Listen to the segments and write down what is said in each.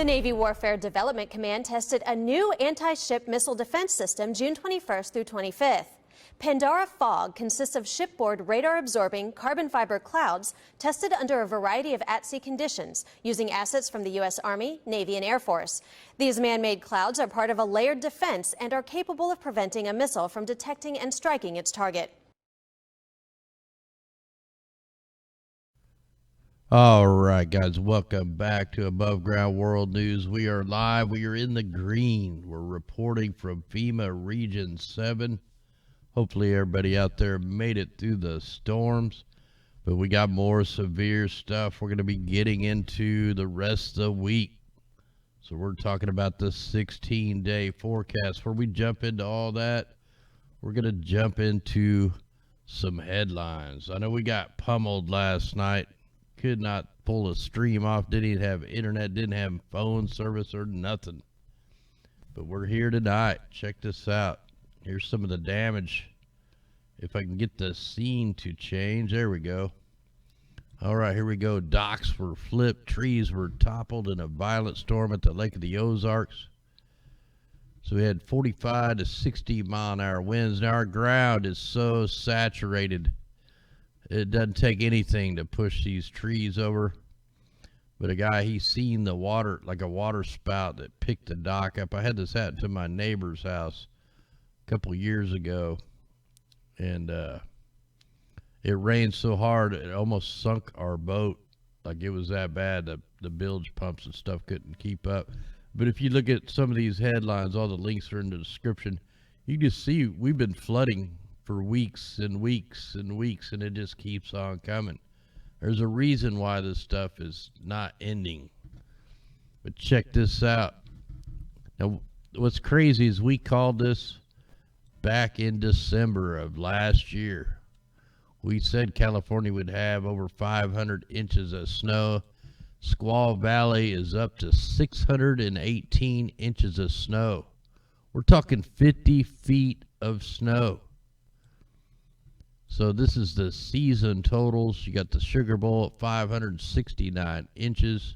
The Navy Warfare Development Command tested a new anti-ship missile defense system June 21st through 25th. Pandora Fog consists of shipboard radar-absorbing carbon fiber clouds tested under a variety of at-sea conditions using assets from the U.S. Army, Navy, and Air Force. These man-made clouds are part of a layered defense and are capable of preventing a missile from detecting and striking its target. All right, guys, welcome back to Above Ground World News. We are live. We are in the green. We're reporting from FEMA Region 7. Hopefully everybody out there made it through the storms, but we got more severe stuff we're going to be getting into the rest of the week. So we're talking about the 16-day forecast. Before we jump into all that, we're going to jump into some headlines. I know we got pummeled last night. Could not pull a stream off, didn't even have internet, didn't have phone service or nothing. But we're here tonight. Check this out. Here's some of the damage. If I can get the scene to change. There we go. All right, here we go. Docks were flipped. Trees were toppled in a violent storm at the Lake of the Ozarks. So we had 45 to 60 mile an hour winds. Now our ground is so saturated. It doesn't take anything to push these trees over. But a guy, he's seen the water, like a water spout that picked the dock up. I had this happen to my neighbor's house a couple years ago. And it rained so hard, it almost sunk our boat. Like it was that bad. The bilge pumps and stuff couldn't keep up. But if you look at some of these headlines, all the links are in the description. You just see we've been flooding for weeks and weeks and weeks, and it just keeps on coming. There's a reason why this stuff is not ending. But check this out. Now, what's crazy is we called this back in December of last year. We said California would have over 500 inches of snow. Squaw Valley is up to 618 inches of snow. We're talking 50 feet of snow. So this is the season totals. You got the Sugar Bowl at 569 inches.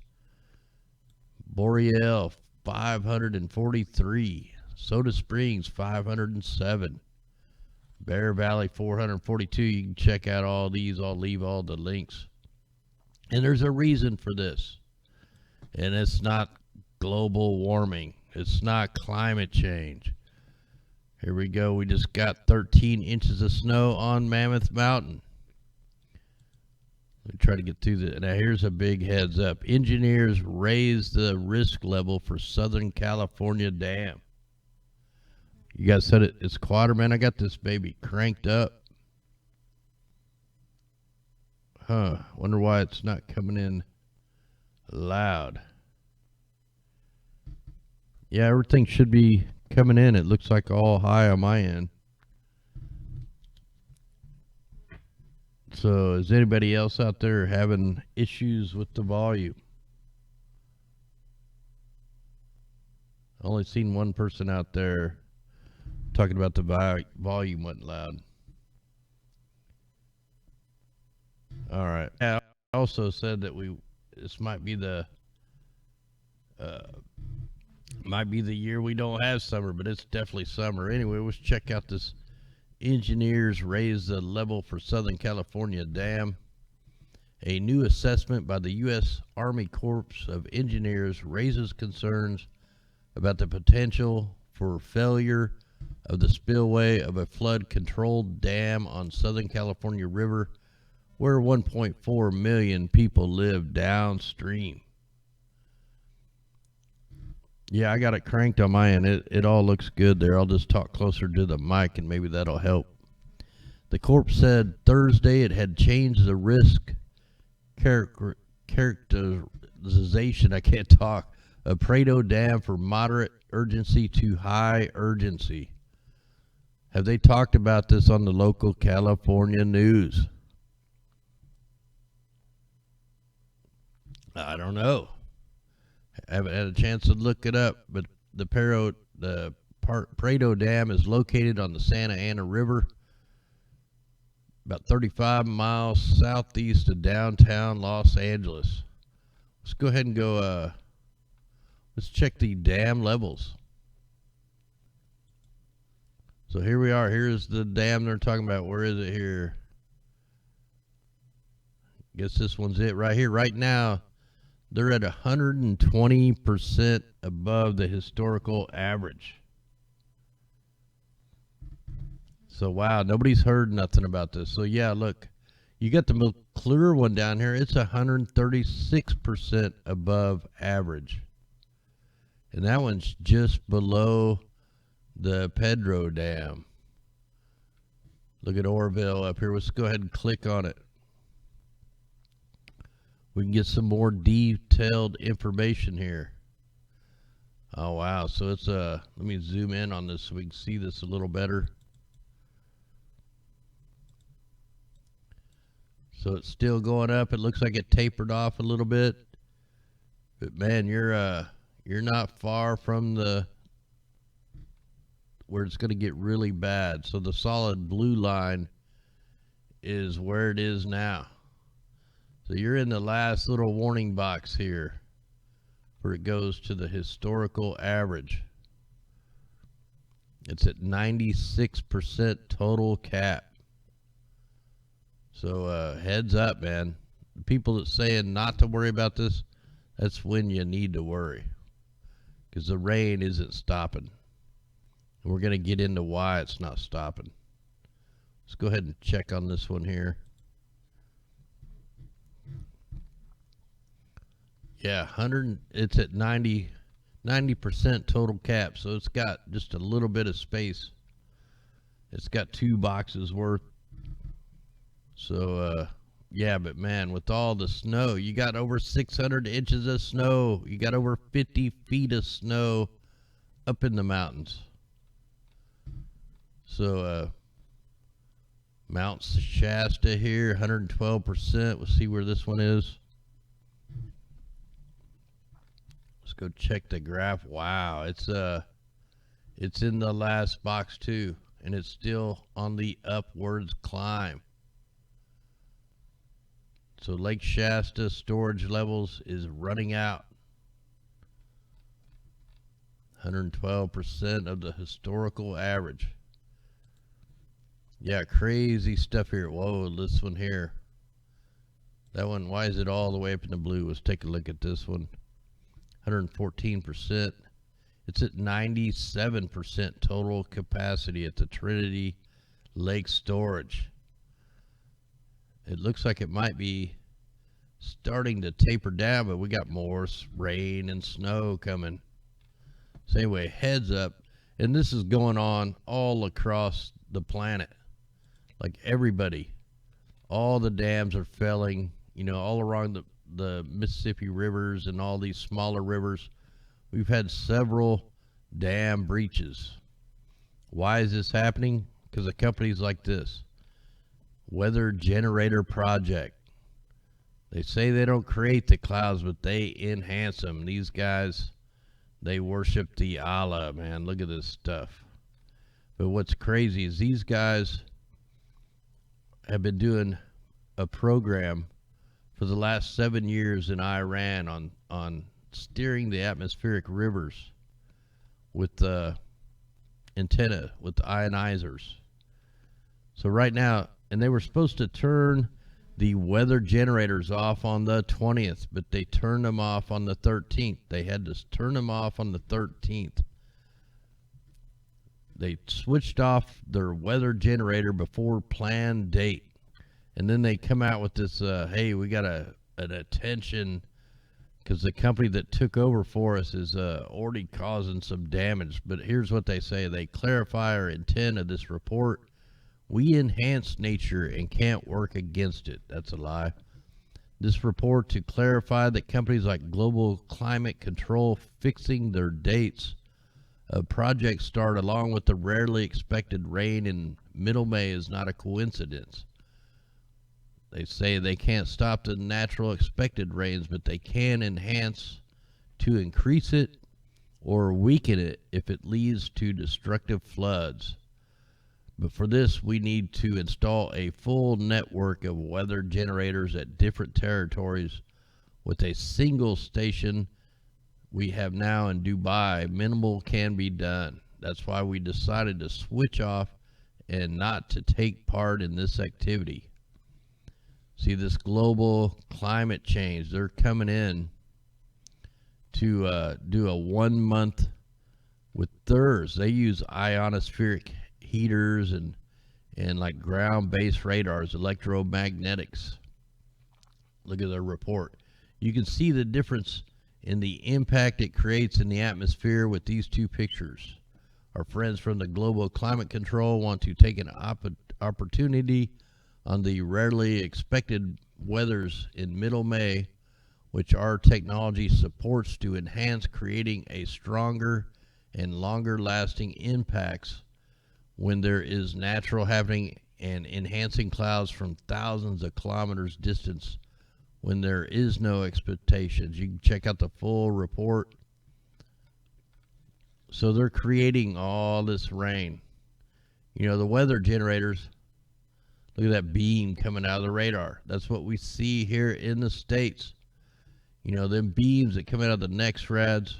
Boreal, 543. Soda Springs, 507. Bear Valley, 442. You can check out all these. I'll leave all the links. And there's a reason for this. And it's not global warming. It's not climate change. Here we go. We just got 13 inches of snow on Mammoth Mountain. Let me try to get through this. Now, here's a big heads up. Engineers raise the risk level for Southern California dam. You guys said it's quieter, man. I got this baby cranked up. Wonder why it's not coming in loud. Yeah, everything should be coming in. It looks like all high on my end. So is anybody else out there having issues with the volume? I only seen one person out there talking about the volume wasn't loud. All right. I also said that this might be the year we don't have summer, but it's definitely summer. Anyway, let's check out this. Engineers raise the level for Southern California dam. A new assessment by the U.S. Army Corps of Engineers raises concerns about the potential for failure of the spillway of a flood-controlled dam on Southern California River, where 1.4 million people live downstream. Yeah, I got it cranked on my end. It all looks good there. I'll just talk closer to the mic and maybe that'll help. The Corps said Thursday it had changed the risk characterization, I can't talk, of Prado Dam for moderate urgency to high urgency. Have they talked about this on the local California news? I don't know. I haven't had a chance to look it up, but the Prado Dam is located on the Santa Ana River, about 35 miles southeast of downtown Los Angeles. Let's go ahead and go Let's check the dam levels. So here we are. Here's the dam they're talking about. Where is it here? Guess this one's it right here. Right now, they're at 120% above the historical average. So, wow, nobody's heard nothing about this. So, yeah, look, you got the McClure one down here. It's 136% above average. And that one's just below the Pedro Dam. Look at Orville up here. Let's go ahead and click on it. We can get some more detailed information here. Oh, wow. So it's let me zoom in on this so we can see this a little better. So it's still going up. It looks like it tapered off a little bit. But man, you're not far from the where it's going to get really bad. So the solid blue line is where it is now. So you're in the last little warning box here where it goes to the historical average. It's at 96% total cap. So heads up, man. The people that saying not to worry about this, that's when you need to worry. Because the rain isn't stopping. And we're going to get into why it's not stopping. Let's go ahead and check on this one here. Yeah, it's at 90% total cap, so it's got just a little bit of space. It's got 2 boxes worth. So, yeah, but man, with all the snow, you got over 600 inches of snow. You got over 50 feet of snow up in the mountains. So, Mount Shasta here, 112%. We'll see where this one is. Let's go check the graph. Wow, it's in the last box too, and it's still on the upwards climb. So Lake Shasta storage levels is running out. 112% of the historical average. Yeah, crazy stuff here. Whoa, this one here. That one, why is it all the way up in the blue? Let's take a look at this one. 114%. It's at 97% total capacity at the Trinity Lake Storage. It looks like it might be starting to taper down, but we got more rain and snow coming. So anyway, heads up. And this is going on all across the planet. Like everybody, all the dams are filling, you know, all around the Mississippi rivers and all these smaller rivers. We've had several dam breaches. Why is this happening? Because of companies like this. Weather Generator Project. They say they don't create the clouds, but they enhance them. These guys, they worship the Allah, man. Look at this stuff. But what's crazy is these guys have been doing a program for the last 7 years in Iran on steering the atmospheric rivers with the antenna, with the ionizers. So right now, and they were supposed to turn the weather generators off on the 20th, but they turned them off on the 13th. They had to turn them off on the 13th. They switched off their weather generator before planned date. And then they come out with this, hey, we got an attention, because the company that took over for us is already causing some damage. But here's what they say. They clarify our intent of this report. We enhance nature and can't work against it. That's a lie. This report to clarify that companies like Global Climate Control fixing their dates of project start along with the rarely expected rain in middle May is not a coincidence. They say they can't stop the natural expected rains, but they can enhance to increase it or weaken it if it leads to destructive floods. But for this, we need to install a full network of weather generators at different territories with a single station we have now in Dubai, minimal can be done. That's why we decided to switch off and not to take part in this activity. See, this global climate change, they're coming in to do a 1 month with theirs. They use ionospheric heaters and like ground-based radars, electromagnetics. Look at their report. You can see the difference in the impact it creates in the atmosphere with these two pictures. Our friends from the Global Climate Control want to take an opportunity on the rarely expected weathers in middle May, which our technology supports to enhance creating a stronger and longer lasting impacts when there is natural happening and enhancing clouds from thousands of kilometers distance when there is no expectations. You can check out the full report. So they're creating all this rain. You know, the weather generators, look at that beam coming out of the radar. That's what we see here in the States. You know, them beams that come out of the next rads,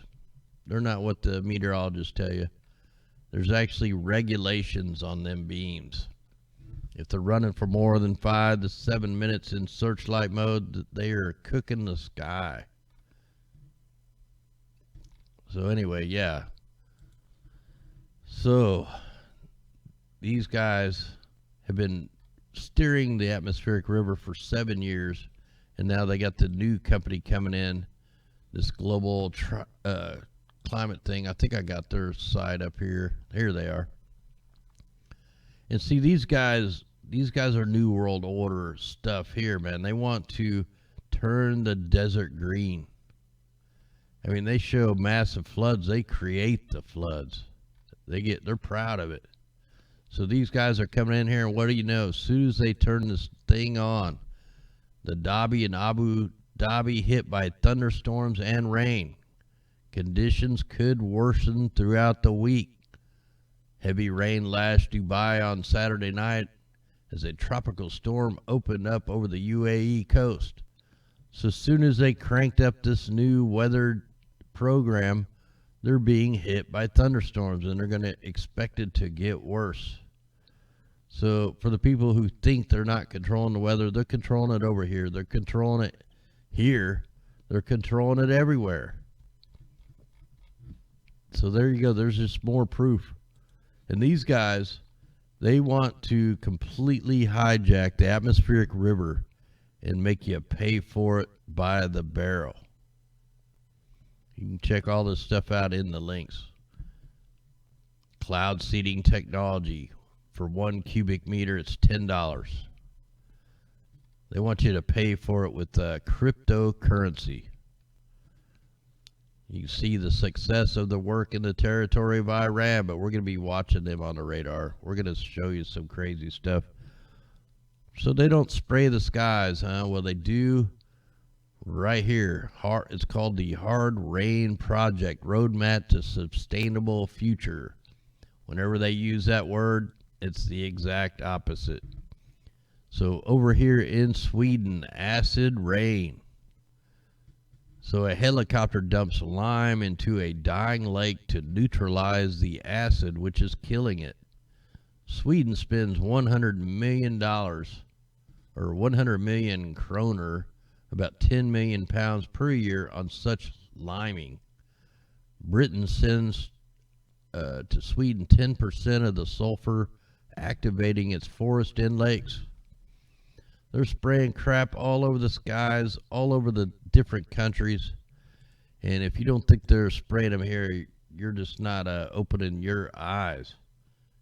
they're not what the meteorologists tell you. There's actually regulations on them beams. If they're running for more than 5 to 7 minutes in searchlight mode, they are cooking the sky. So anyway, yeah. So these guys have been steering the atmospheric river for 7 years, and now they got the new company coming in, this global climate thing. I think I got their site up here. Here they are. And see, these guys are New World Order stuff here, man. They want to turn the desert green. I mean, they show massive floods. They create the floods. They're proud of it. So these guys are coming in here, and what do you know? As soon as they turn this thing on, the Dhabi and Abu Dhabi hit by thunderstorms and rain. Conditions could worsen throughout the week. Heavy rain lashed Dubai on Saturday night as a tropical storm opened up over the UAE coast. So as soon as they cranked up this new weather program, they're being hit by thunderstorms, and they're going to expect it to get worse. So for the people who think they're not controlling the weather, they're controlling it over here. They're controlling it here. They're controlling it everywhere. So there you go. There's just more proof. And these guys, they want to completely hijack the atmospheric river and make you pay for it by the barrel. You can check all this stuff out in the links. Cloud seeding technology. For 1 cubic meter, it's $10. They want you to pay for it with cryptocurrency. You can see the success of the work in the territory of Iran, but we're going to be watching them on the radar. We're going to show you some crazy stuff. So they don't spray the skies, huh? Well, they do right here. Hart, it's called the Hard Rain Project, Roadmap to Sustainable Future. Whenever they use that word, it's the exact opposite. So over here in Sweden, acid rain. So a helicopter dumps lime into a dying lake to neutralize the acid, which is killing it. Sweden spends $100 million, or 100 million kroner, about 10 million pounds per year on such liming. Britain sends to Sweden 10% of the sulfur, activating its forest and lakes. They're spraying crap all over the skies, all over the different countries. And if you don't think they're spraying them here, you're just not opening your eyes.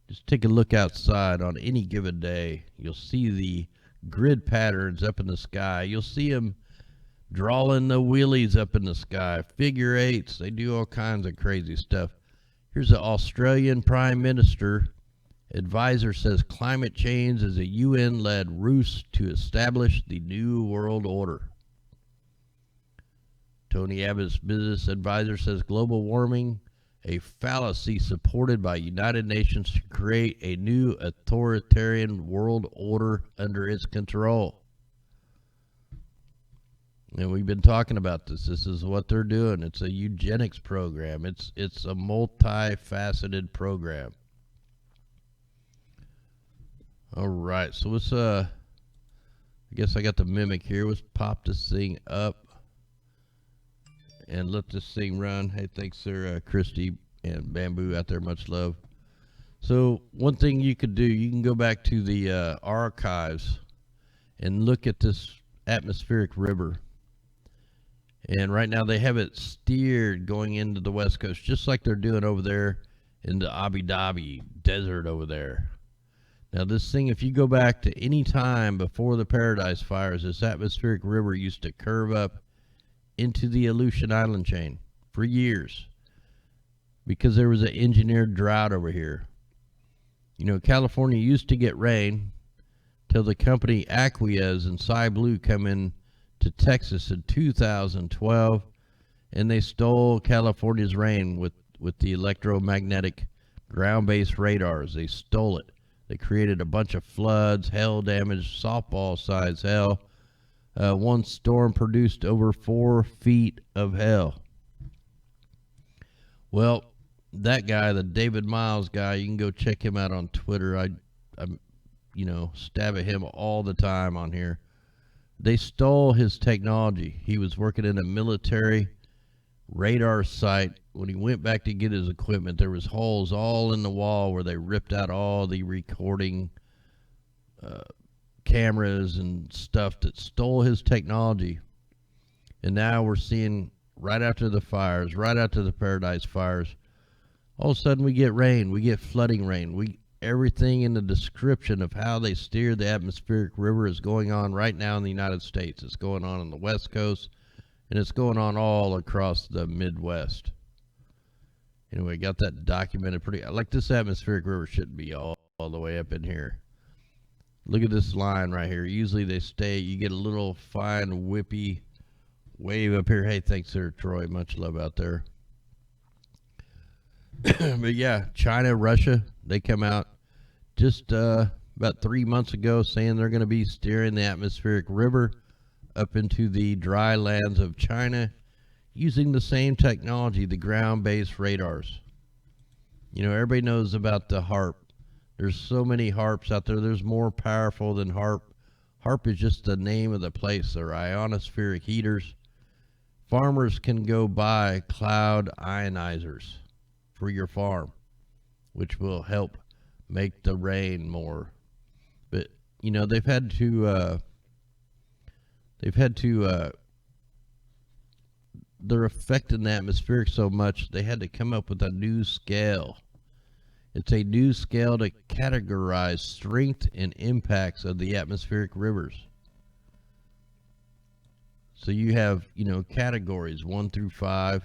Just take a look outside on any given day. You'll see the grid patterns up in the sky. You'll see them drawing the wheelies up in the sky, figure eights. They do all kinds of crazy stuff. Here's the Australian Prime Minister. Advisor says climate change is a UN-led ruse to establish the new world order. Tony Abbott's business advisor says global warming, a fallacy supported by United Nations to create a new authoritarian world order under its control. And we've been talking about this. This is what they're doing. It's a eugenics program. It's a multifaceted program. All right, so let's I guess I got the mimic here. Let's pop this thing up and let this thing run. Hey, thanks there, Christy and Bamboo out there. Much love. So one thing you could do, you can go back to the archives and look at this atmospheric river. And right now they have it steered going into the West Coast, just like they're doing over there in the Abu Dhabi desert over there. Now this thing, if you go back to any time before the Paradise Fires, this atmospheric river used to curve up into the Aleutian Island chain for years because there was an engineered drought over here. You know, California used to get rain till the company Aquez and Cy Blue come in to Texas in 2012, and they stole California's rain with the electromagnetic ground-based radars. They stole it. They created a bunch of floods, hail damage, softball-sized hail. One storm produced over 4 feet of hail. Well, that guy, the David Miles guy, you can go check him out on Twitter. I stab at him all the time on here. They stole his technology. He was working in a military radar site. When he went back to get his equipment, there was holes all in the wall where they ripped out all the recording cameras and stuff that stole his technology. And now we're seeing, right after the fires, right after the Paradise Fires, all of a sudden we get rain, we get flooding rain. Everything in the description of how they steer the atmospheric river is going on right now in the United States. It's going on the West Coast, and it's going on all across the Midwest. Anyway, got that documented pretty. Like, this atmospheric river shouldn't be all the way up in here. Look at this line right here. Usually they stay, you get a little fine whippy wave up here. Hey, thanks there, Troy. Much love out there. But yeah, China, Russia, they come out just about 3 months ago saying they're going to be steering the atmospheric river up into the dry lands of China using the same technology, the ground-based radars. You know, everybody knows about the HARP. There's so many HARPs out there. There's more powerful than HARP. HARP is just the name of the place. They're ionospheric heaters. Farmers can go buy cloud ionizers for your farm, which will help make the rain more. But you know, they've had to they're affecting the atmospheric so much they had to come up with a new scale. It's a new scale to categorize strength and impacts of the atmospheric rivers. So you have, you know, categories 1 through 5.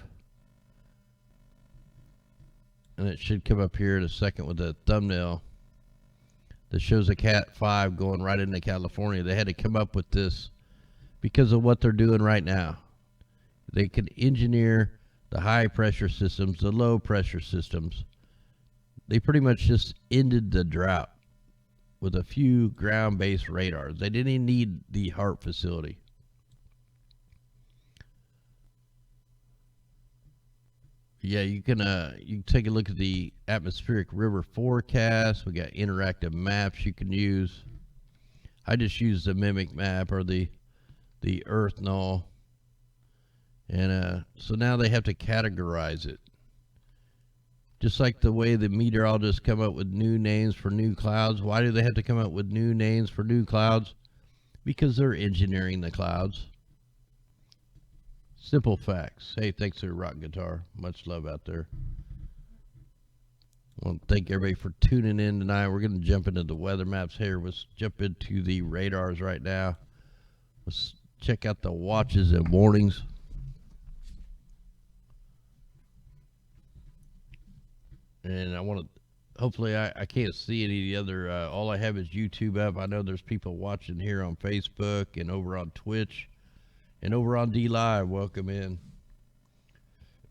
And it should come up here in a second with a thumbnail that shows a Cat 5 going right into California. They had to come up with this because of what they're doing right now. They can engineer the high pressure systems, the low pressure systems. They pretty much just ended the drought with a few ground-based radars. They didn't even need the Hart facility. Yeah, you can take a look at the atmospheric river forecast. We got interactive maps you can use. I just use the Mimic map or the Earth null. And so now they have to categorize it. Just like the way the meteorologists come up with new names for new clouds. Why do they have to come up with new names for new clouds? Because they're engineering the clouds. Simple facts. Hey, thanks to Rock Guitar. Much love out there. I want to thank everybody for tuning in tonight. We're going to jump into the weather maps here. Let's jump into the radars right now. Let's check out the watches and warnings. And I want to, hopefully I can't see any of the other, all I have is YouTube up. I know there's people watching here on Facebook and over on Twitch and over on D-Live. Welcome in.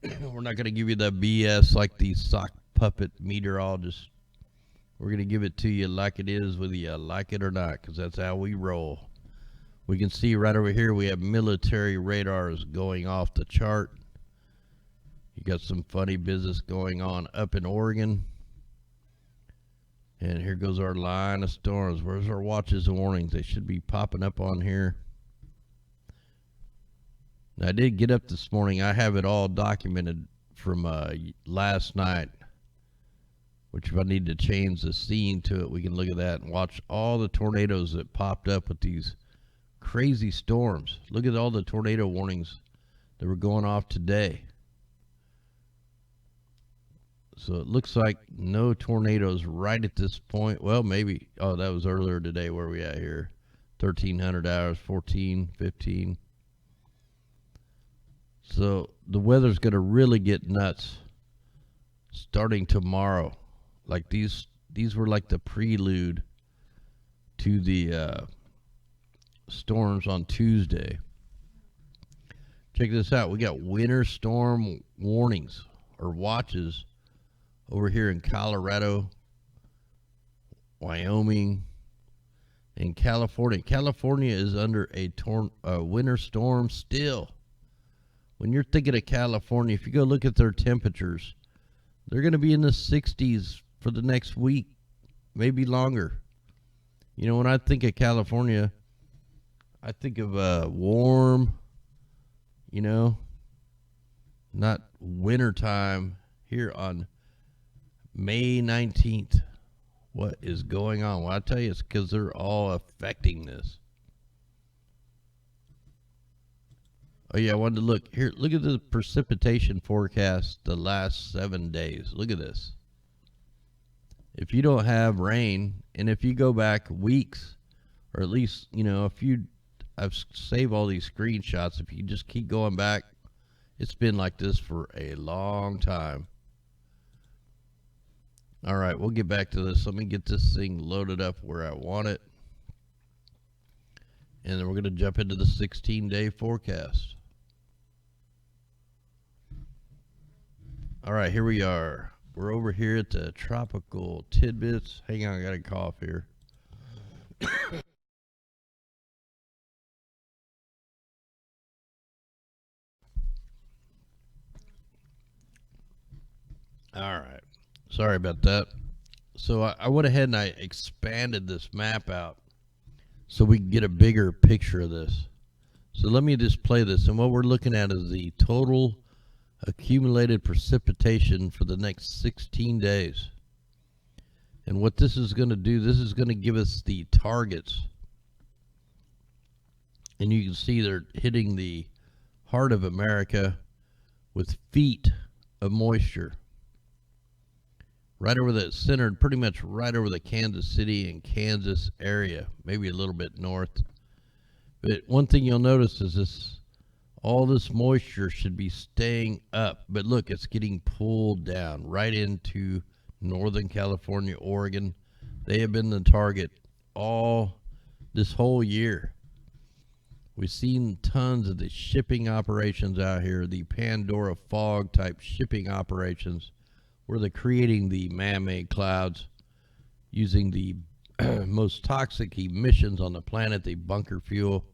We're not going to give you the BS like the sock puppet meteorologists. We're going to give it to you like it is, whether you like it or not, because that's how we roll. We can see right over here we have military radars going off the chart. You got some funny business going on up in Oregon. And here goes our line of storms. Where's our watches and warnings? They should be popping up on here. Now, I did get up this morning. I have it all documented from last night, which if I need to change the scene to it, we can look at that and watch all the tornadoes that popped up with these crazy storms. Look at all the tornado warnings that were going off today. So it looks like no tornadoes right at this point. Well, maybe. Oh, that was earlier today. Where are we at here? 1300 hours, 14, 15. So the weather's going to really get nuts starting tomorrow. Like these were like the prelude to the storms on Tuesday. Check this out. We got winter storm warnings or watches over here in Colorado, Wyoming, and California. California is under a winter storm still. When you're thinking of California, if you go look at their temperatures, they're going to be in the 60s for the next week, maybe longer. You know, when I think of California, I think of warm, you know, not wintertime here on May 19th. What is going on? Well, I tell you, it's because they're all affecting this. Oh, yeah, I wanted to look. Here, look at the precipitation forecast the last 7 days. Look at this. If you don't have rain, and if you go back weeks, or at least, you know, I've saved all these screenshots. If you just keep going back, it's been like this for a long time. All right, we'll get back to this. Let me get this thing loaded up where I want it. And then we're going to jump into the 16-day forecast. All right, here we are. We're over here at the tropical tidbits. Hang on, I got a cough here. All right. Sorry about that. So I went ahead and I expanded this map out so we can get a bigger picture of this. So let me just play this. And what we're looking at is the total accumulated precipitation for the next 16 days. And what this is going to do, this is going to give us the targets. And you can see they're hitting the heart of America with feet of moisture. Right over the centered, pretty much right over the Kansas City and Kansas area, maybe a little bit north. But one thing you'll notice is this, all this moisture should be staying up. But look, it's getting pulled down right into Northern California, Oregon. They have been the target all this whole year. We've seen tons of the shipping operations out here, the Pandora fog type shipping operations, where they're creating the man-made clouds using the most toxic emissions on the planet, the bunker fuel.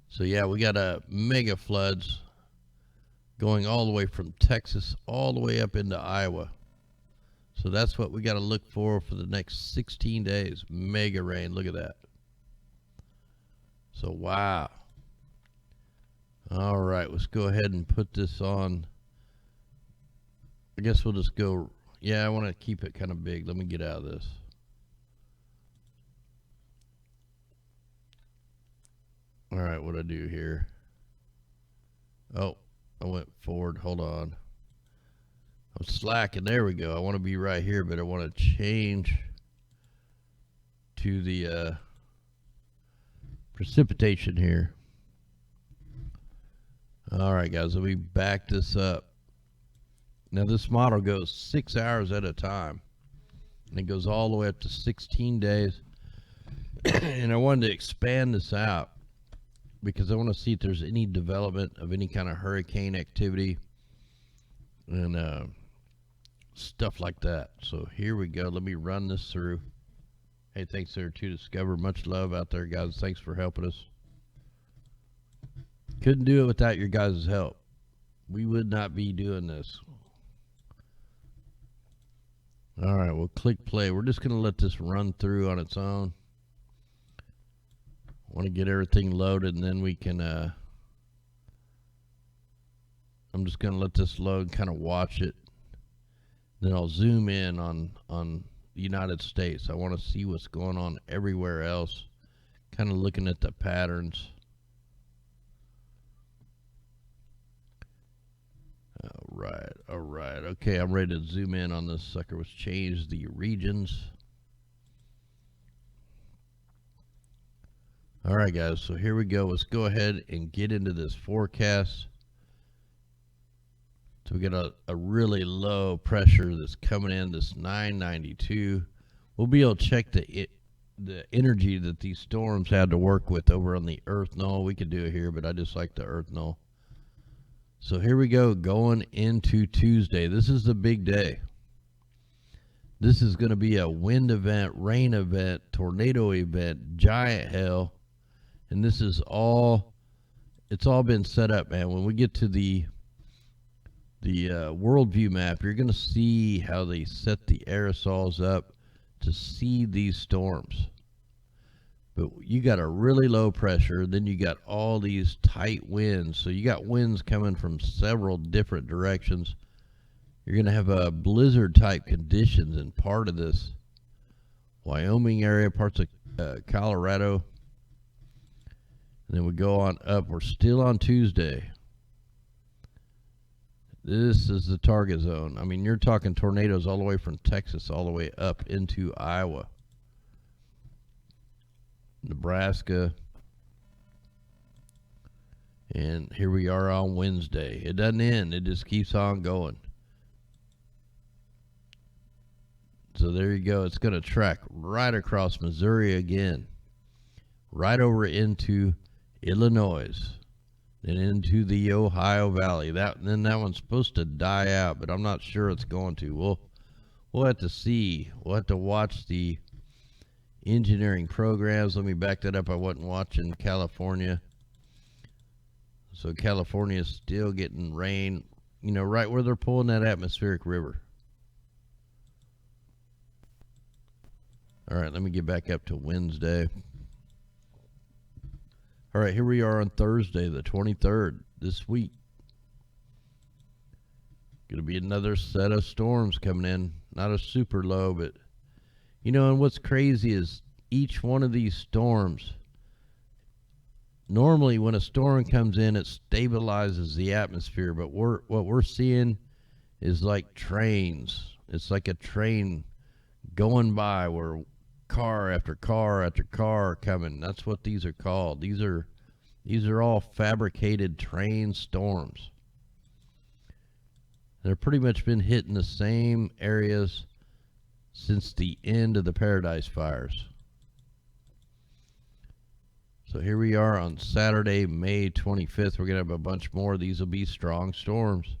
So yeah, we got mega floods going all the way from Texas all the way up into Iowa. So that's what we got to look for the next 16 days. Mega rain. Look at that. So wow. All right, let's go ahead and put this on. I guess we'll just go. Yeah, I want to keep it kind of big. Let me get out of this. All right, what do I do here? Oh, I went forward. Hold on. I'm slacking. There we go. I want to be right here, but I want to change to the precipitation here. All right, guys, let me back this up. Now, this model goes 6 hours at a time, and it goes all the way up to 16 days. And I wanted to expand this out because I want to see if there's any development of any kind of hurricane activity and stuff like that. So here we go. Let me run this through. Hey, thanks there to Discover. Much love out there, guys. Thanks for helping us. Couldn't do it without your guys' help. We would not be doing this. All right, we'll click play. We're just going to let this run through on its own. I want to get everything loaded, and then we can... I'm just going to let this load, kind of watch it. Then I'll zoom in on the United States. I want to see what's going on everywhere else. Kind of looking at the patterns. All right. Okay, I'm ready to zoom in on this sucker. Let's change the regions. All right, guys, so here we go. Let's go ahead and get into this forecast. So we got a really low pressure that's coming in, this 992. We'll be able to check the energy that these storms had to work with over on the Earth null. We could do it here, but I just like the Earth null. So here we go, going into Tuesday. This is the big day. This is going to be a wind event, rain event, tornado event, giant hail. And this is all, it's all been set up, man. When we get to the worldview map, you're going to see how they set the aerosols up to see these storms. But you got a really low pressure, then you got all these tight winds. So you got winds coming from several different directions. You're going to have a blizzard type conditions in part of this Wyoming area, parts of Colorado. And then we go on up. We're still on Tuesday. This is the target zone. I mean, you're talking tornadoes all the way from Texas all the way up into Iowa, Nebraska. And here we are on Wednesday. It doesn't end. It just keeps on going. So there you go. It's going to track right across Missouri again, right over into Illinois, and into the Ohio Valley. Then that one's supposed to die out, but I'm not sure it's going to. We'll have to see. We'll have to watch the engineering programs. Let me back that up. I wasn't watching California. So California is still getting rain, you know, right where they're pulling that atmospheric river. All right, let me get back up to Wednesday. All right, here we are on Thursday, the 23rd, this week. Going to be another set of storms coming in. Not a super low, but, you know, and what's crazy is each one of these storms, normally when a storm comes in, it stabilizes the atmosphere, but what we're seeing is like trains. It's like a train going by where car after car after car coming. That's what these are called. These are all fabricated train storms. They're pretty much been hitting the same areas since the end of the Paradise Fires. So here we are on Saturday, May 25th. We're going to have a bunch more. These will be strong storms.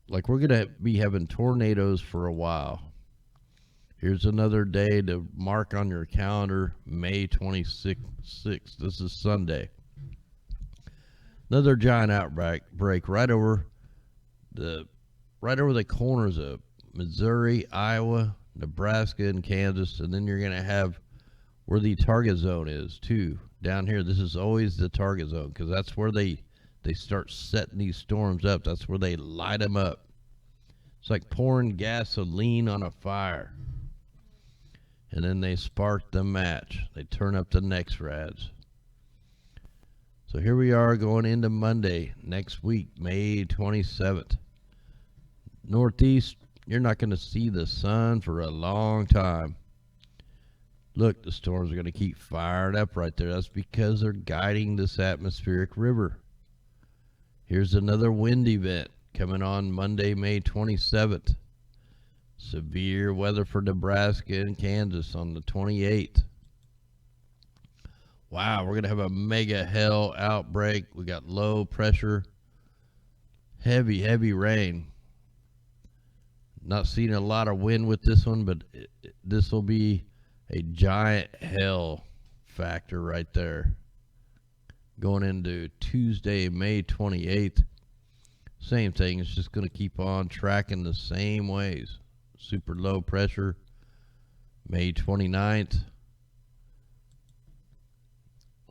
Like, we're going to be having tornadoes for a while. Here's another day to mark on your calendar, May 26th. This is Sunday. Another giant outbreak right over the corners of Missouri, Iowa, Nebraska, and Kansas. And then you're going to have where the target zone is too. Down here, this is always the target zone because that's where they start setting these storms up. That's where they light them up. It's like pouring gasoline on a fire. And then they spark the match. They turn up the next rads. So here we are going into Monday next week, May 27th. Northeast, you're not going to see the sun for a long time. Look, the storms are going to keep firing up right there. That's because they're guiding this atmospheric river. Here's another wind event coming on Monday, May 27th. Severe weather for Nebraska and Kansas on the 28th. Wow, we're going to have a mega hell outbreak. We got low pressure, heavy rain. Not seeing a lot of wind with this one, but this will be a giant hell factor right there. Going into Tuesday, May 28th. Same thing. It's just going to keep on tracking the same ways. Super low pressure, May 29th.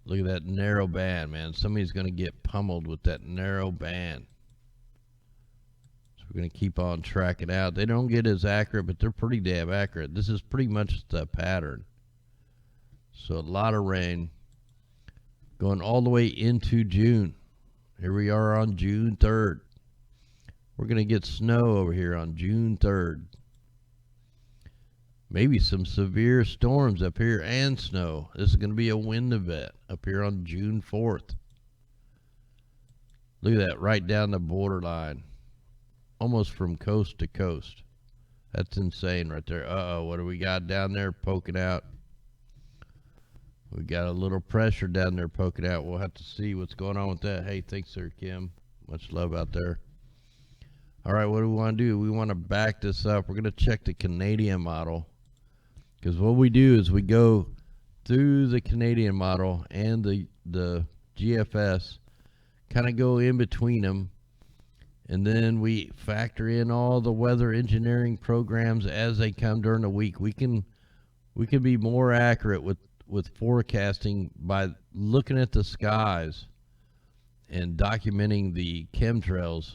Look at that narrow band, man. Somebody's going to get pummeled with that narrow band. So we're going to keep on tracking out. They don't get as accurate, but they're pretty damn accurate. This is pretty much the pattern. So a lot of rain going all the way into June. Here we are on June 3rd. We're going to get snow over here on June 3rd. Maybe some severe storms up here and snow. This is going to be a wind event up here on June 4th. Look at that, right down the borderline. Almost from coast to coast. That's insane right there. Uh-oh, what do we got down there poking out? We got a little pressure down there poking out. We'll have to see what's going on with that. Hey, thanks, Sir Kim. Much love out there. All right, what do we want to do? We want to back this up. We're going to check the Canadian model. Because what we do is we go through the Canadian model and the GFS, kind of go in between them, and then we factor in all the weather engineering programs as they come during the week. We can be more accurate with forecasting by looking at the skies and documenting the chemtrails,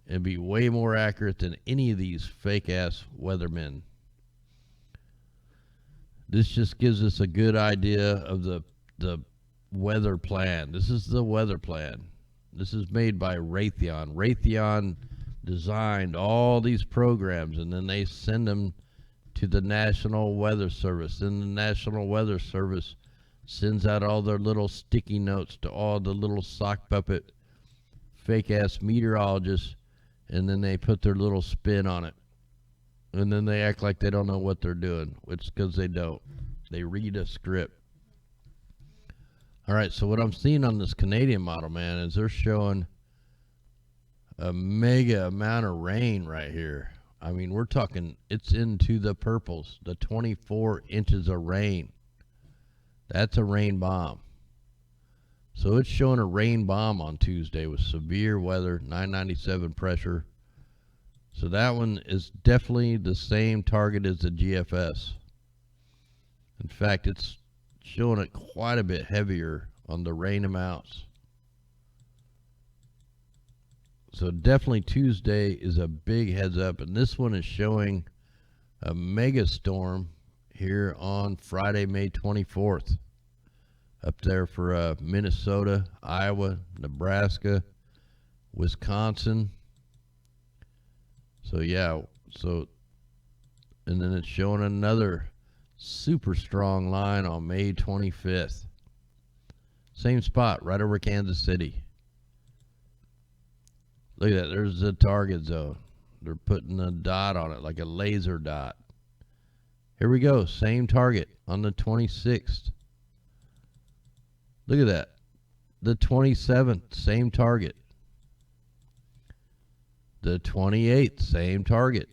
and be way more accurate than any of these fake ass weathermen. This just gives us a good idea of the weather plan. This is the weather plan. This is made by Raytheon. Raytheon designed all these programs, and then they send them to the National Weather Service. Then the National Weather Service sends out all their little sticky notes to all the little sock puppet fake-ass meteorologists, and then they put their little spin on it. And then they act like they don't know what they're doing, which is because they don't. They read a script. All right, so what I'm seeing on this Canadian model, man, is they're showing a mega amount of rain right here. I mean, we're talking, it's into the purples, the 24 inches of rain. That's a rain bomb. So it's showing a rain bomb on Tuesday with severe weather, 997 pressure. So that one is definitely the same target as the GFS. In fact, it's showing it quite a bit heavier on the rain amounts. So definitely Tuesday is a big heads up, and this one is showing a mega storm here on Friday, May 24th. Up there for Minnesota, Iowa, Nebraska, Wisconsin. So yeah, and then it's showing another super strong line on May 25th. Same spot, right over Kansas City. Look at that, there's the target zone. They're putting a dot on it, like a laser dot. Here we go, same target on the 26th. Look at that, the 27th, same target. The 28th, same target.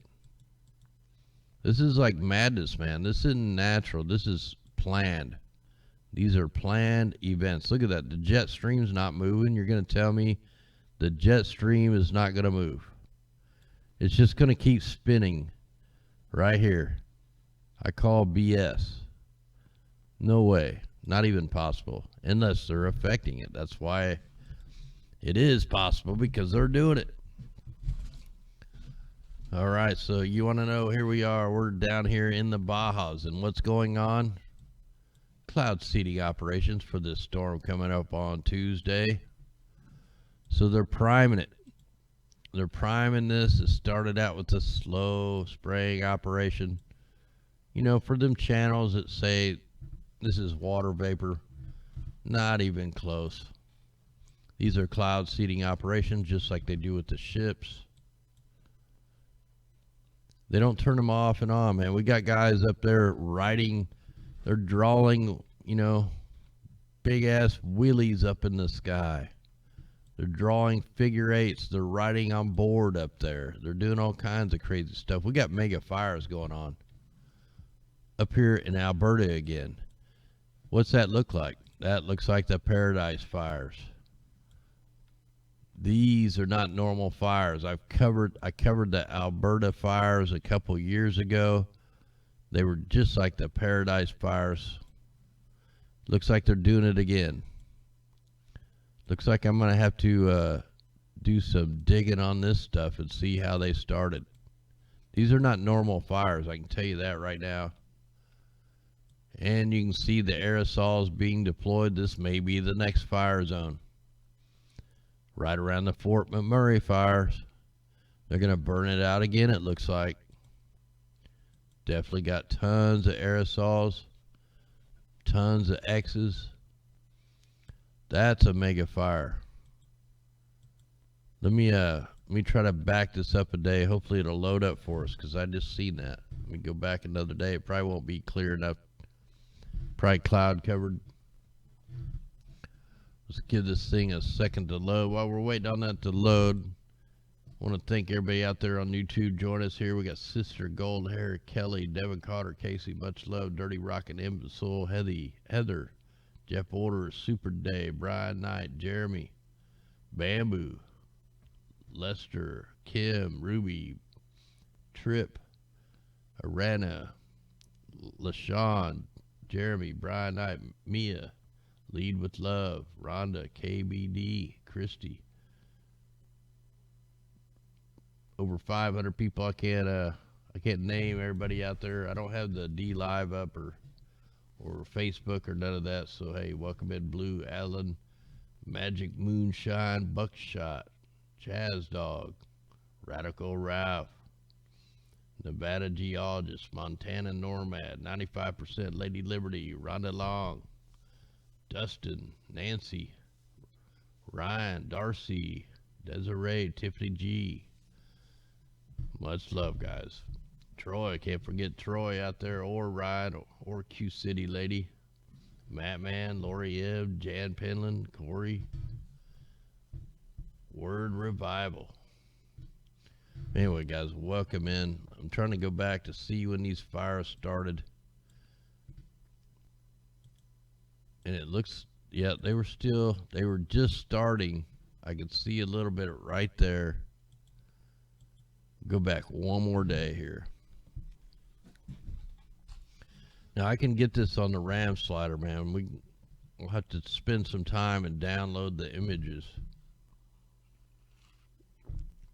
This is like madness, man. This isn't natural. This is planned. These are planned events. Look at that. The jet stream's not moving. You're going to tell me the jet stream is not going to move. It's just going to keep spinning right here. I call BS. No way. Not even possible. Unless they're affecting it. That's why it is possible, because they're doing it. All right, so you want to know, here we are. We're down here in the Bajas, and what's going on? Cloud seeding operations for this storm coming up on Tuesday. So they're priming it. They're priming this. It started out with a slow spraying operation. You know, for them channels that say this is water vapor, not even close. These are cloud seeding operations, just like they do with the ships. They don't turn them off and on, man. We got guys up there writing, they're drawing, you know, big ass wheelies up in the sky. They're drawing figure eights. They're writing on board up there. They're doing all kinds of crazy stuff. We got mega fires going on up here in Alberta again. What's that look like? That looks like the Paradise Fires. These are not normal fires. I covered the Alberta fires a couple years ago. They were just like the Paradise Fires. Looks like they're doing it again. Looks like I'm going to have to do some digging on this stuff and see how they started. These are not normal fires, I can tell you that right now. And you can see the aerosols being deployed. This may be the next fire zone. Right around the Fort McMurray fires. They're going to burn it out again, it looks like. Definitely got tons of aerosols. Tons of X's. That's a mega fire. Let me try to back this up a day. Hopefully it'll load up for us, because I just seen that. Let me go back another day. It probably won't be clear enough. Probably cloud covered. Let's give this thing a second to load. While we're waiting on that to load, I want to thank everybody out there on YouTube. Join us here. We got Sister Golden Hair, Kelly, Devin Carter, Casey, much love, Dirty Rockin' Imbecile, Heather, Jeff Order, Super Day, Brian Knight, Jeremy, Bamboo, Lester, Kim, Ruby, Trip, Arana, LaShawn, Jeremy, Brian Knight, Mia, Lead with Love, Rhonda, KBD, Christy. Over 500 people. I can't name everybody out there. I don't have the D Live up or Facebook or none of that. So hey, welcome in Blue, Allen, Magic Moonshine, Buckshot, Jazz Dog, Radical Ralph, Nevada Geologist, Montana Normad, 95%, Lady Liberty, Rhonda Long, Dustin, Nancy, Ryan, Darcy, Desiree, Tiffany G. Much love, guys. Troy, can't forget Troy out there, or Ryan, or Q City Lady, Matt Man, Lori Ebb, Jan Penland, Corey, Word Revival. Anyway, guys, welcome in. I'm trying to go back to see when these fires started. And it looks, yeah, they were just starting. I could see a little bit right there. Go back one more day here. Now I can get this on the RAM slider, man. We'll have to spend some time and download the images.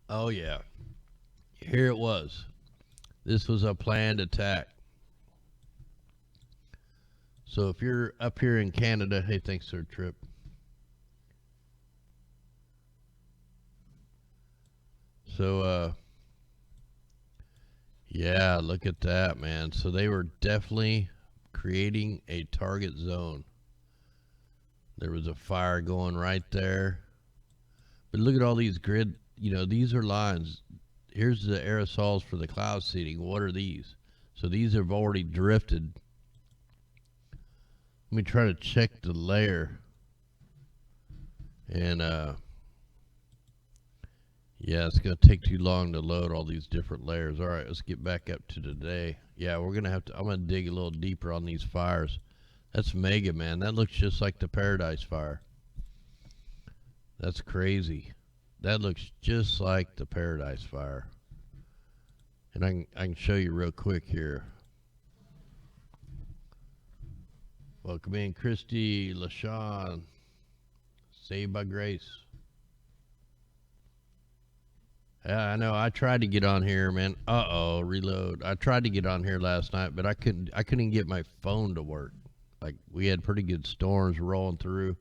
Oh yeah, here it was. This was a planned attack. So if you're up here in Canada, hey, thanks, sir, Trip. So, yeah, look at that, man. So they were definitely creating a target zone. There was a fire going right there. But look at all these grid, these are lines. Here's the aerosols for the cloud seeding. What are these? So these have already drifted. Let me try to check the layer. And, yeah, it's going to take too long to load all these different layers. All right, let's get back up to today. Yeah, I'm going to dig a little deeper on these fires. That's mega, man. That looks just like the Paradise Fire. That's crazy. That looks just like the Paradise Fire. And I can show you real quick here. Welcome in, Christy, LaShawn, Saved by Grace. Yeah, I know. I tried to get on here, man. Reload. I tried to get on here last night, but I couldn't get my phone to work. Like, we had pretty good storms rolling through.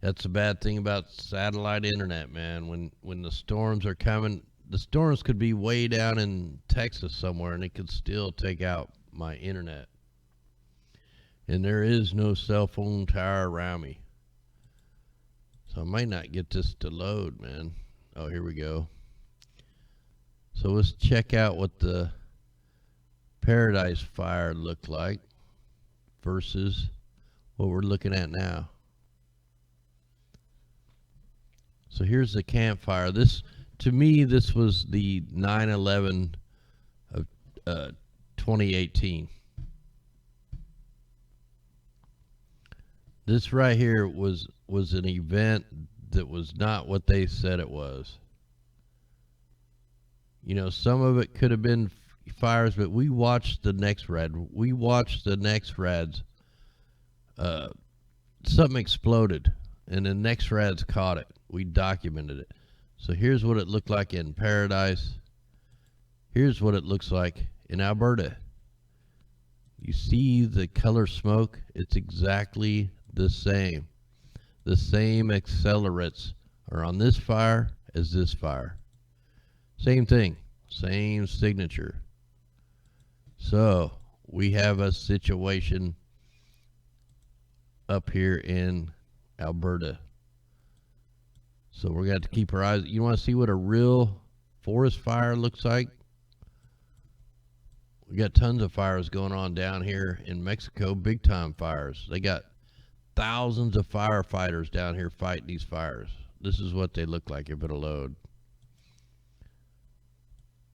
That's the bad thing about satellite internet, man. When the storms are coming, the storms could be way down in Texas somewhere, and it could still take out my internet. And there is no cell phone tower around me. So I might not get this to load, man. Oh, here we go. So let's check out what the Paradise Fire looked like versus what we're looking at now. So here's the campfire. This, to me, this was the 9/11 of 2018. This right here was an event that was not what they said it was. You know, some of it could have been fires, but we watched the next rad. We watched the next rads. Something exploded, and the next rads caught it. We documented it. So here's what it looked like in Paradise. Here's what it looks like in Alberta. You see the color smoke? It's exactly the same. The same accelerates are on this fire as this fire. Same thing, same signature. So we have a situation up here in Alberta. So we're going to have to keep our eyes. You want to see what a real forest fire looks like? We got tons of fires going on down here in Mexico, big time fires. They got thousands of firefighters down here fighting these fires. This is what they look like if it'll load.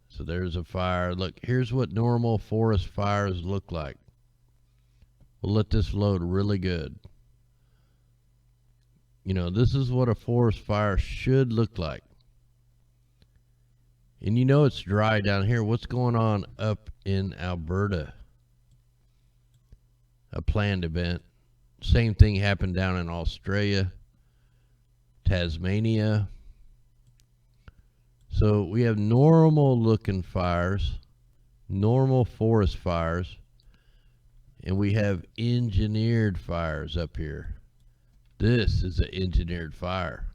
So there's a fire. Look, here's what normal forest fires look like. We'll let this load really good. You know, this is what a forest fire should look like. And you know it's dry down here. What's going on up in Alberta? A planned event. Same thing happened down in Australia, Tasmania. So we have normal looking fires, normal forest fires, and we have engineered fires up here. This is an engineered fire.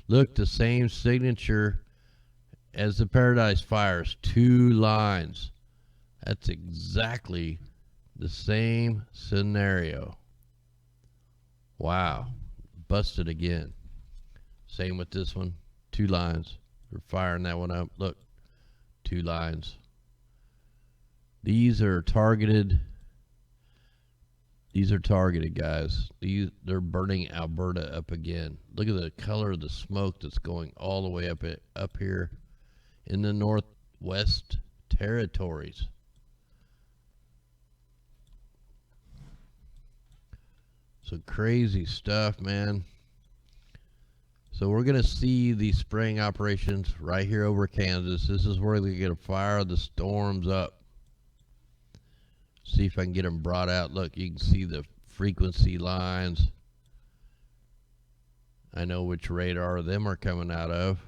Look, the same signature as the Paradise fires, 2 lines. That's exactly the same scenario. Wow, busted again. Same with this one, 2 lines. We're firing that one up. Look, 2 lines. These are targeted. These are targeted, guys. They're burning Alberta up again. Look at the color of the smoke that's going all the way up here in the Northwest Territories. So crazy stuff, man. So we're going to see these spraying operations right here over Kansas. This is where they get to fire the storms up. See if I can get them brought out. Look, you can see the frequency lines. I know which radar them are coming out of.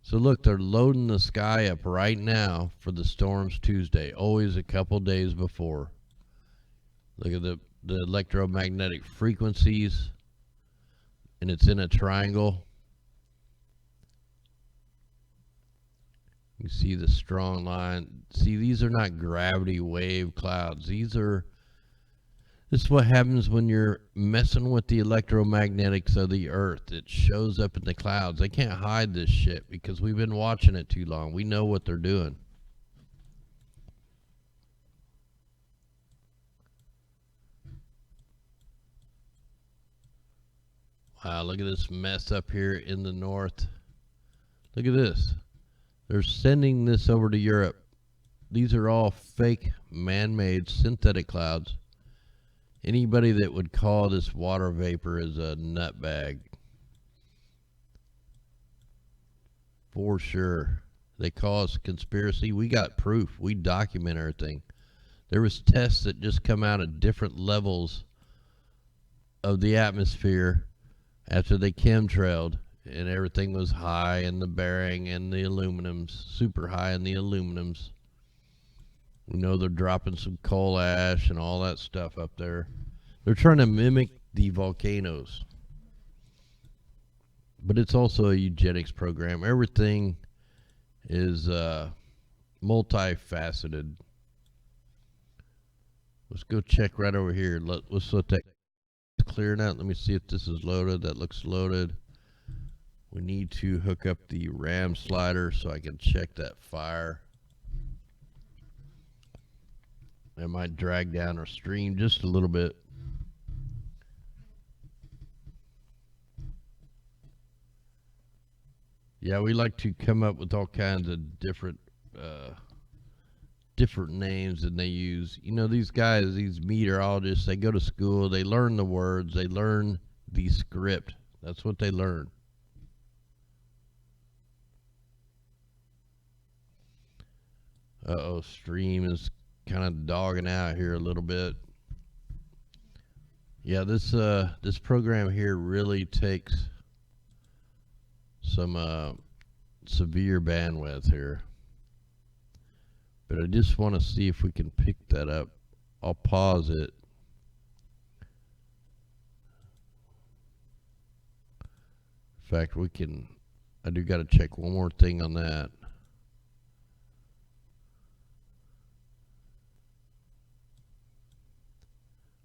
So look, they're loading the sky up right now for the storms Tuesday. Always a couple days before. Look at the electromagnetic frequencies. And it's in a triangle. You see the strong line. See, these are not gravity wave clouds. This is what happens when you're messing with the electromagnetics of the earth. It shows up in the clouds. They can't hide this shit because we've been watching it too long. We know what they're doing. Wow, look at this mess up here in the north. Look at this. They're sending this over to Europe. These are all fake, man-made, synthetic clouds. Anybody that would call this water vapor is a nutbag. For sure. They call us conspiracy. We got proof. We document everything. There was tests that just come out at different levels of the atmosphere after they chemtrailed, and everything was high in the bearing and the aluminums, super high in the aluminums. We know they're dropping some coal ash and all that stuff up there. They're trying to mimic the volcanoes. But it's also a eugenics program. Everything is multifaceted. Let's go check right over here. Let's let that clear out. Let me see if this is loaded. That looks loaded. We need to hook up the RAM slider so I can check that fire. It might drag down our stream just a little bit. Yeah, we like to come up with all kinds of different names than they use. You know, these guys, these meteorologists, they go to school, they learn the words, they learn the script. That's what they learn. Uh-oh, stream is kind of dogging out here a little bit. Yeah, this program here really takes some severe bandwidth here. But I just want to see if we can pick that up. I'll pause it. In fact, I do got to check one more thing on that.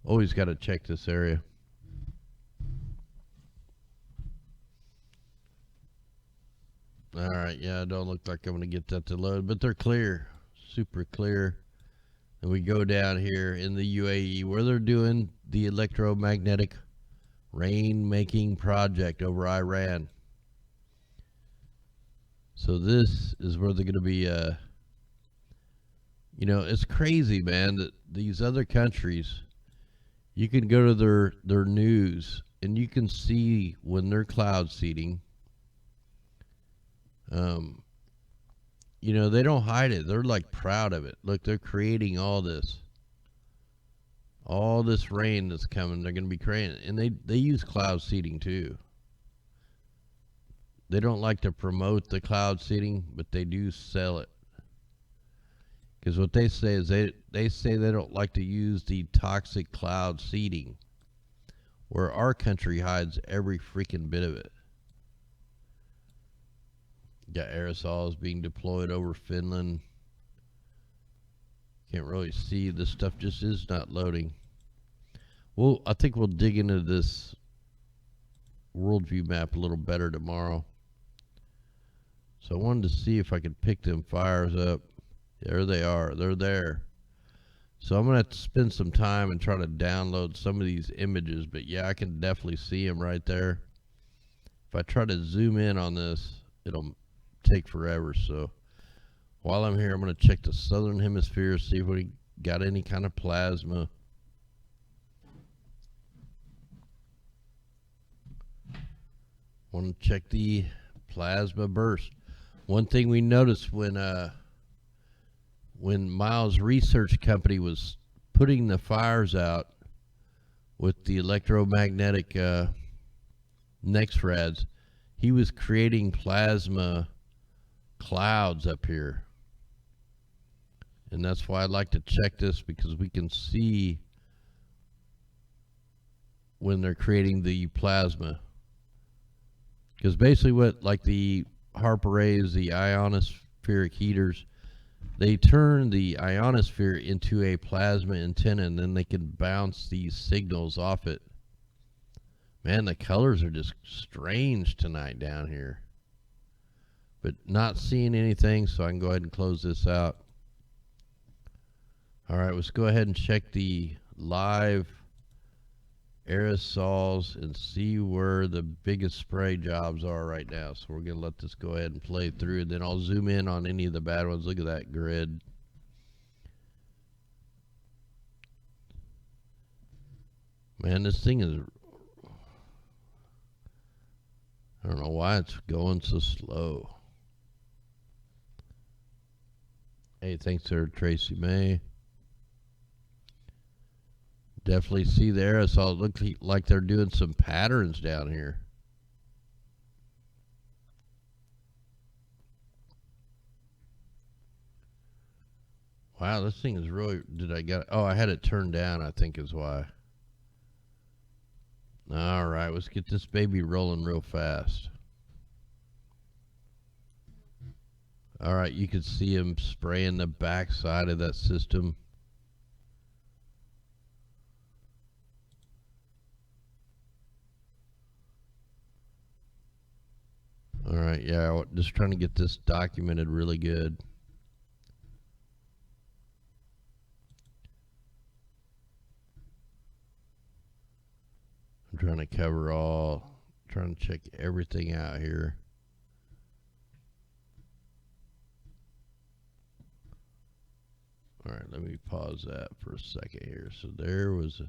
Always got to check this area. All right, yeah, it don't look like I'm going to get that to load, but they're clear, super clear. And we go down here in the UAE where they're doing the electromagnetic rain-making project over Iran. So this is where they're going to be, you know, it's crazy, man, that these other countries, you can go to their news and you can see when they're cloud seeding. You know, they don't hide it. They're like proud of it. Look, they're creating all this rain that's coming. They're going to be creating, and they use cloud seeding too. They don't like to promote the cloud seeding, but they do sell it. Because what they say is they say they don't like to use the toxic cloud seeding, where our country hides every freaking bit of it. Got aerosols being deployed over Finland. Can't really see. This stuff just is not loading. Well, I think we'll dig into this worldview map a little better tomorrow. So I wanted to see if I could pick them fires up. There they are. They're there. So I'm going to have to spend some time and try to download some of these images. But yeah, I can definitely see them right there. If I try to zoom in on this, it'll take forever. So while I'm here, I'm going to check the southern hemisphere, see if we got any kind of plasma. Want to check the plasma burst. One thing we noticed when Miles' research company was putting the fires out with the electromagnetic NexRads, he was creating plasma clouds up here. And that's why I'd like to check this, because we can see when they're creating the plasma. Because basically what, like the Hart arrays, the ionospheric heaters, they turn the ionosphere into a plasma antenna, and then they can bounce these signals off it. Man, the colors are just strange tonight down here. But not seeing anything, so I can go ahead and close this out. All right, let's go ahead and check the live aerosols and see where the biggest spray jobs are right now. So we're going to let this go ahead and play through, and then I'll zoom in on any of the bad ones. Look at that grid. Man, this thing is, I don't know why it's going so slow. Hey, thanks there, Tracy May. Definitely see the aerosol. It looks like they're doing some patterns down here. Wow, this thing is really, I had it turned down, I think is why. All right, let's get this baby rolling real fast. All right, you can see him spraying the back side of that system. All right, yeah, just trying to get this documented really good. I'm trying to check everything out here. right, let me pause that for a second here. So there was a...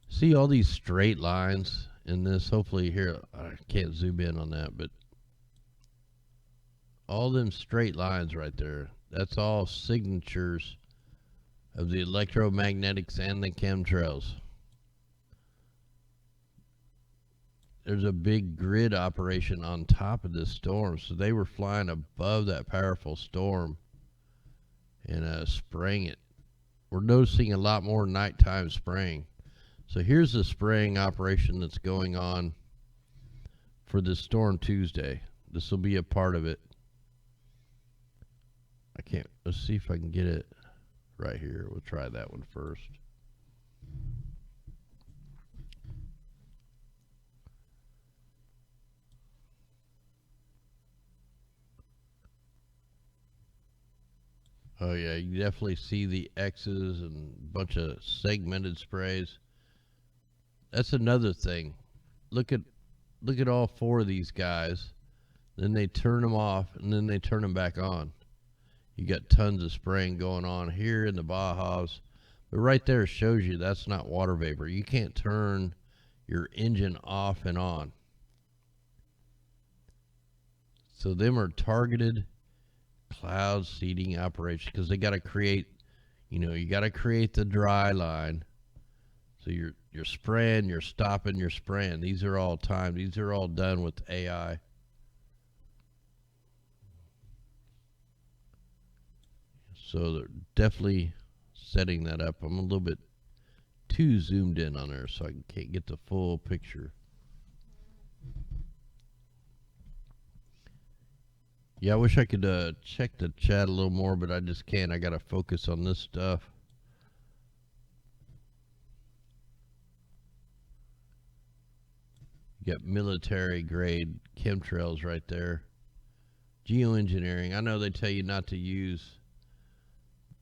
See all these straight lines in this? Hopefully here, I can't zoom in on that, but all them straight lines right there, that's all signatures of the electromagnetics and the chemtrails. There's a big grid operation on top of this storm, so they were flying above that powerful storm and spraying it. We're noticing a lot more nighttime spraying. So here's the spraying operation that's going on for this storm Tuesday. This will be a part of it. Let's see if I can get it right here. We'll try that one first. Oh yeah, you definitely see the X's and a bunch of segmented sprays. That's another thing. Look at all four of these guys. Then they turn them off and then they turn them back on. You got tons of spraying going on here in the Bajas. But right there shows you that's not water vapor. You can't turn your engine off and on. So them are targeted cloud seeding operations because they got to create, you got to create the dry line. So you're spraying, you're stopping, you're spraying. These are all timed. These are all done with AI. So they're definitely setting that up. I'm a little bit too zoomed in on there, so I can't get the full picture. Yeah, I wish I could check the chat a little more, but I just can't. I got to focus on this stuff. You got military grade chemtrails right there. Geoengineering. I know they tell you not to use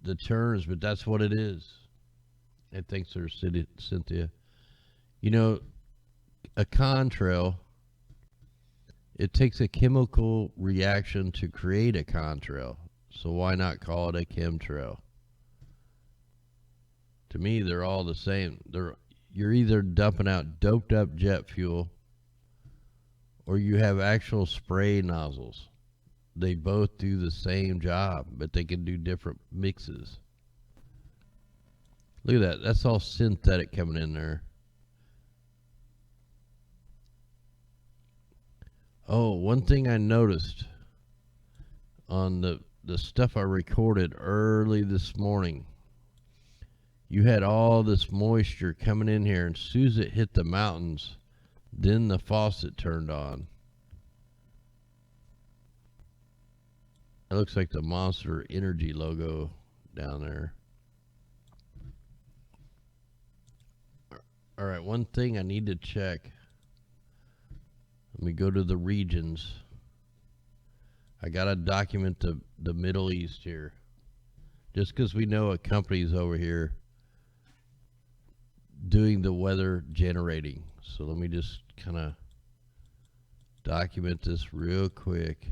the terms, but that's what it is. I think so, Cynthia. A contrail, it takes a chemical reaction to create a contrail. So why not call it a chemtrail? To me, they're all the same. You're either dumping out doped up jet fuel or you have actual spray nozzles. They both do the same job, but they can do different mixes. Look at that. That's all synthetic coming in there. Oh, one thing I noticed on the stuff I recorded early this morning, you had all this moisture coming in here, and as soon as it hit the mountains, then the faucet turned on. It looks like the Monster Energy logo down there. All right, one thing I need to check. Let me go to the regions. I got to document the Middle East here. Just because we know a company's over here doing the weather generating. So let me just kind of document this real quick.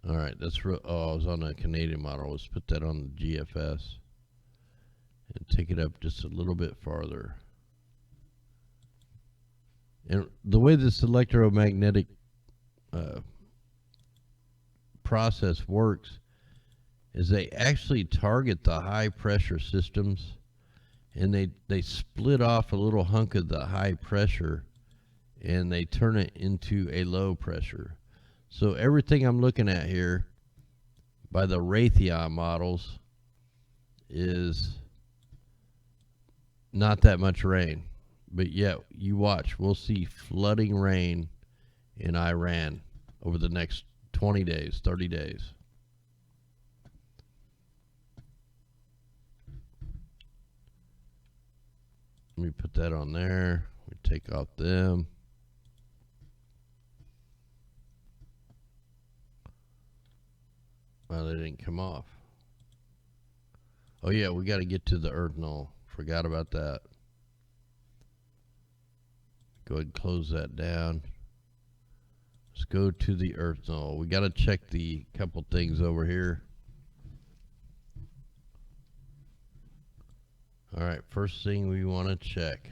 All right, that's real. Oh, I was on a Canadian model. Let's put that on the GFS and take it up just a little bit farther. And the way this electromagnetic process works is they actually target the high pressure systems, and they split off a little hunk of the high pressure and they turn it into a low pressure. So everything I'm looking at here by the Raytheon models is not that much rain. But yet, you watch, we'll see flooding rain in Iran over the next 20 days, 30 days. Let me put that on there. We take off them. Well, they didn't come off. Oh yeah, we got to get to the Earth null. Forgot about that. Go ahead and close that down. Let's go to the Earth null. We got to check the couple things over here. All right, first thing we want to check.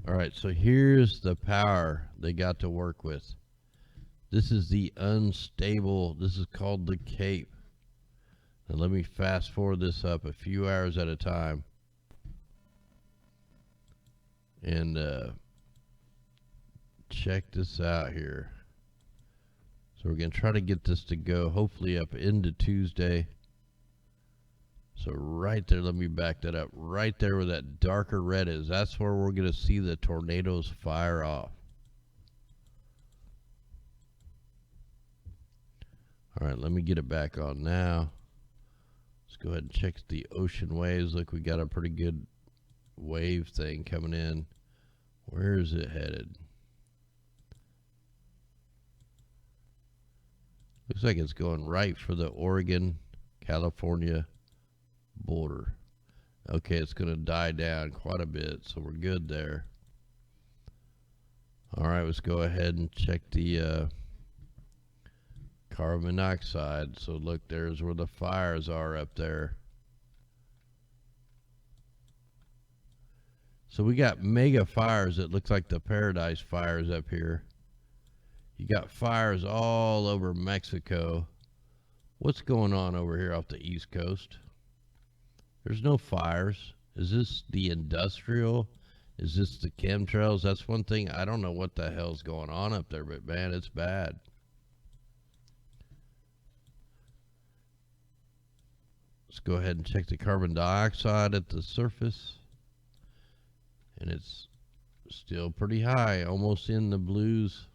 All right, so here's the power they got to work with. This is the unstable, this is called the Cape. And let me fast forward this up a few hours at a time. And check this out here. So we're going to try to get this to go hopefully up into Tuesday. So right there, let me back that up. Right there where that darker red is, that's where we're going to see the tornadoes fire off. All right, let me get it back on now. Let's go ahead and check the ocean waves. Look, we got a pretty good wave thing coming in. Where is it headed? Looks like it's going right for the Oregon, California border. Okay, it's going to die down quite a bit, so we're good there. All right, let's go ahead and check the carbon monoxide. So look, there's where the fires are up there. So we got mega fires that look like the Paradise fires up here. You got fires all over Mexico. What's going on over here off the East Coast? There's no fires. Is this the industrial? Is this the chemtrails? That's one thing. I don't know what the hell's going on up there, but man, it's bad. Let's go ahead and check the carbon dioxide at the surface. And it's still pretty high, almost in the blues.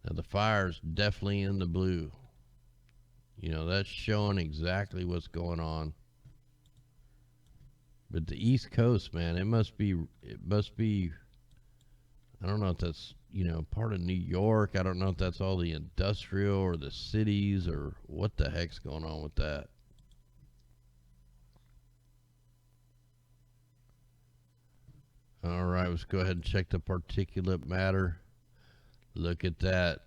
Now the fire's definitely in the blue. You know, that's showing exactly what's going on. But the East Coast, man, it must be, I don't know if that's, you know, part of New York. I don't know if that's all the industrial or the cities or what the heck's going on with that. All right, let's go ahead and check the particulate matter. Look at that.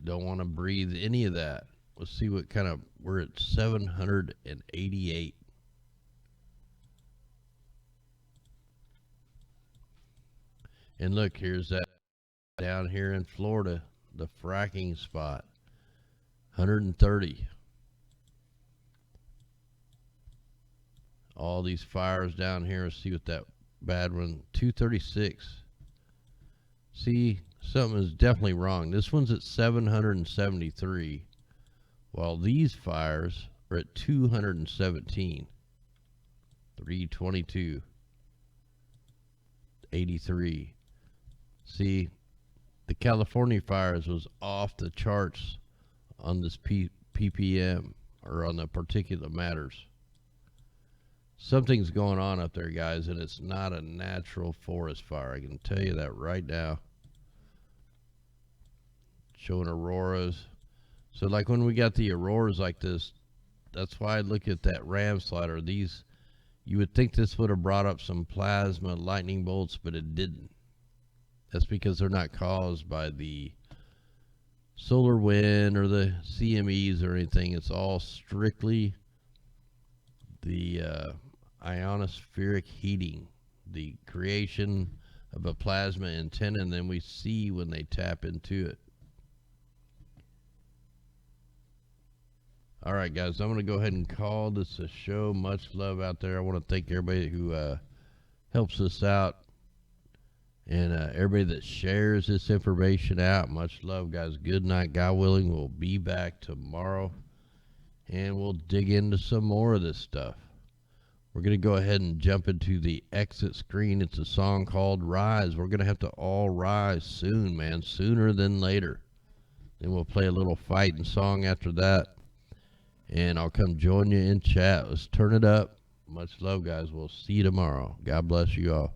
Don't want to breathe any of that. Let's see what kind of, we're at 788. And look, here's that down here in Florida, the fracking spot, 130. All these fires down here, let's see what that bad one, 236. See, something is definitely wrong. This one's at 773, while these fires are at 217, 322, 83. See, the California fires was off the charts on this ppm, or on the particulate matters. Something's going on up there, guys, and it's not a natural forest fire. I can tell you that right now. Showing auroras. So like when we got the auroras like this, that's why I look at that ram slider. These, you would think this would have brought up some plasma lightning bolts, but it didn't. That's because they're not caused by the solar wind or the CMEs or anything. It's all strictly the ionospheric heating, the creation of a plasma antenna, and then we see when they tap into it. All right, guys, I'm going to go ahead and call this a show. Much love out there. I want to thank everybody who helps us out, and everybody that shares this information out. Much love, guys. Good night. God willing, we'll be back tomorrow, and we'll dig into some more of this stuff. We're going to go ahead and jump into the exit screen. It's a song called Rise. We're going to have to all rise soon, man, sooner than later. Then we'll play a little fighting song after that, and I'll come join you in chat. Let's turn it up. Much love, guys. We'll see you tomorrow. God bless you all.